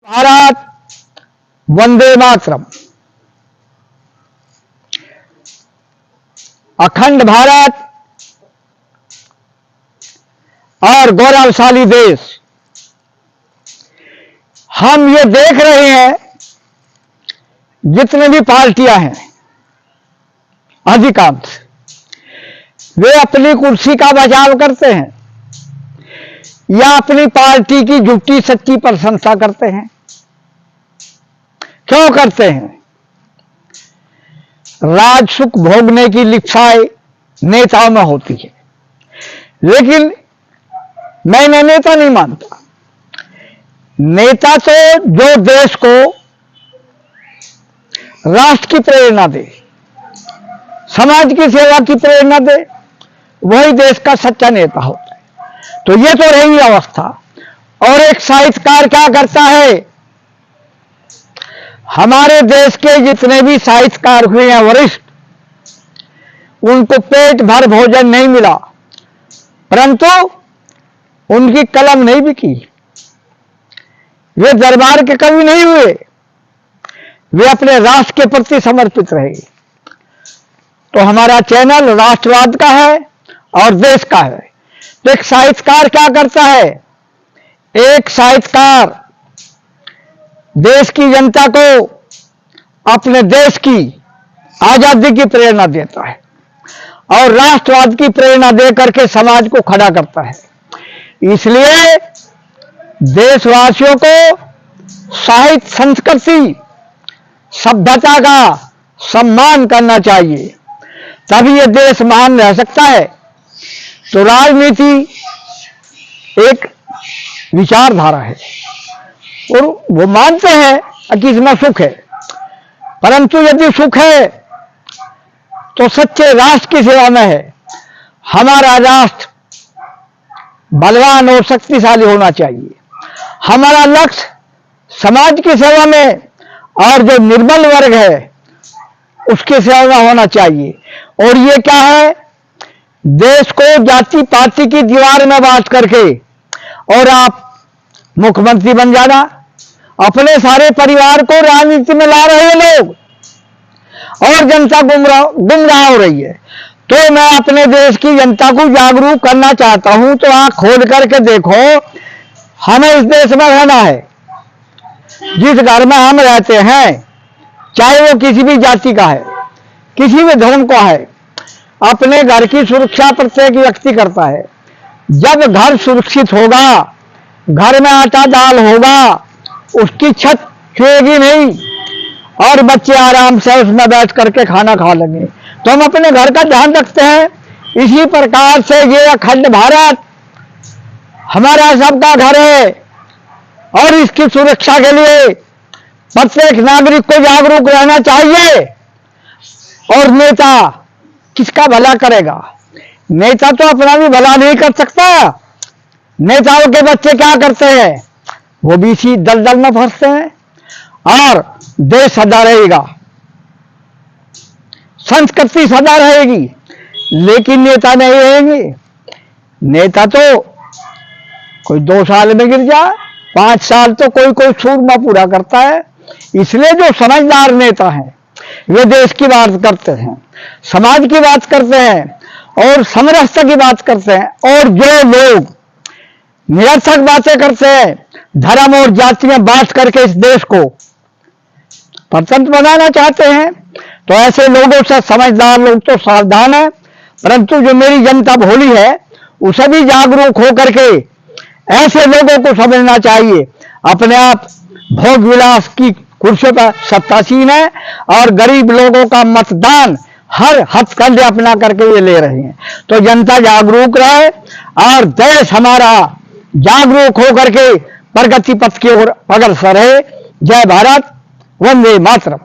भारत वंदे मातरम। अखंड भारत और गौरवशाली देश, हम ये देख रहे हैं जितने भी पार्टियां हैं अधिकांश वे अपनी कुर्सी का बचाव करते हैं या अपनी पार्टी की झूठी सच्ची प्रशंसा करते हैं। क्यों करते हैं? राज सुख भोगने की लिप्साएं नेताओं में होती है, लेकिन मैं इन्हें नेता नहीं मानता। नेता तो जो देश को राष्ट्र की प्रेरणा दे, समाज की सेवा की प्रेरणा दे, वही देश का सच्चा नेता होता है। तो ये तो रही अवस्था। और एक साहित्यकार क्या करता है? हमारे देश के जितने भी साहित्यकार हुए हैं वरिष्ठ, उनको पेट भर भोजन नहीं मिला, परंतु उनकी कलम नहीं बिकी। वे दरबार के कवि नहीं हुए, वे अपने राष्ट्र के प्रति समर्पित रहे। तो हमारा चैनल राष्ट्रवाद का है और देश का है। तो एक साहित्यकार क्या करता है? एक साहित्यकार देश की जनता को अपने देश की आजादी की प्रेरणा देता है और राष्ट्रवाद की प्रेरणा देकर के समाज को खड़ा करता है। इसलिए देशवासियों को साहित्य, संस्कृति, सभ्यता का सम्मान करना चाहिए, तभी यह देश महान रह सकता है। तो राजनीति एक विचारधारा है और वो मानते हैं कि इसमें सुख है, परंतु यदि सुख है तो सच्चे राष्ट्र की सेवा में है। हमारा राष्ट्र बलवान और शक्तिशाली होना चाहिए। हमारा लक्ष्य समाज की सेवा में और जो निर्बल वर्ग है उसकी सेवा में होना चाहिए। और ये क्या है? देश को जाति पाति की दीवार में बांट करके और आप मुख्यमंत्री बन जाना, अपने सारे परिवार को राजनीति में ला रहे हैं लोग और जनता गुमराह हो रही है। तो मैं अपने देश की जनता को जागरूक करना चाहता हूं। तो आंख खोल करके देखो, हमें इस देश में रहना है। जिस घर में हम रहते हैं, चाहे वो किसी भी जाति का है, किसी भी धर्म का है, अपने घर की सुरक्षा प्रत्येक व्यक्ति करता है। जब घर सुरक्षित होगा, घर में आटा दाल होगा, उसकी छत छुएगी नहीं और बच्चे आराम से उसमें बैठ करके खाना खा लेंगे। तो हम अपने घर का ध्यान रखते हैं। इसी प्रकार से ये अखंड भारत हमारा सबका घर है और इसकी सुरक्षा के लिए प्रत्येक नागरिक को जागरूक रहना चाहिए। और नेता किसका भला करेगा? नेता तो अपना भी भला नहीं कर सकता। नेताओं के बच्चे क्या करते हैं? वो भी इसी दलदल में फंसते हैं और देश सदा रहेगा, संस्कृति सदा रहेगी, लेकिन नेता नहीं रहेंगे। नेता तो कोई 2 साल में गिर जाए, 5 साल तो कोई सूरमा पूरा करता है। इसलिए जो समझदार नेता हैं वे देश की बात करते हैं, समाज की बात करते हैं और समरसता की बात करते हैं। और जो लोग निरर्थक बातें करते हैं, धर्म और जाति में बांट करके इस देश को परतंत्र बनाना चाहते हैं, तो ऐसे लोगों से समझदार लोग तो सावधान है। परंतु जो मेरी जनता भोली है, उसे भी जागरूक होकर के ऐसे लोगों को समझना चाहिए। अपने आप भोग विलास की कुर्सी पर सत्तासीन है और गरीब लोगों का मतदान हर हथकंडे अपना करके ये ले रहे हैं। तो जनता जागरूक रहे और देश हमारा जागरूक होकर के प्रगति पथ की ओर अग्रसर है। जय भारत, वंदे मातरम।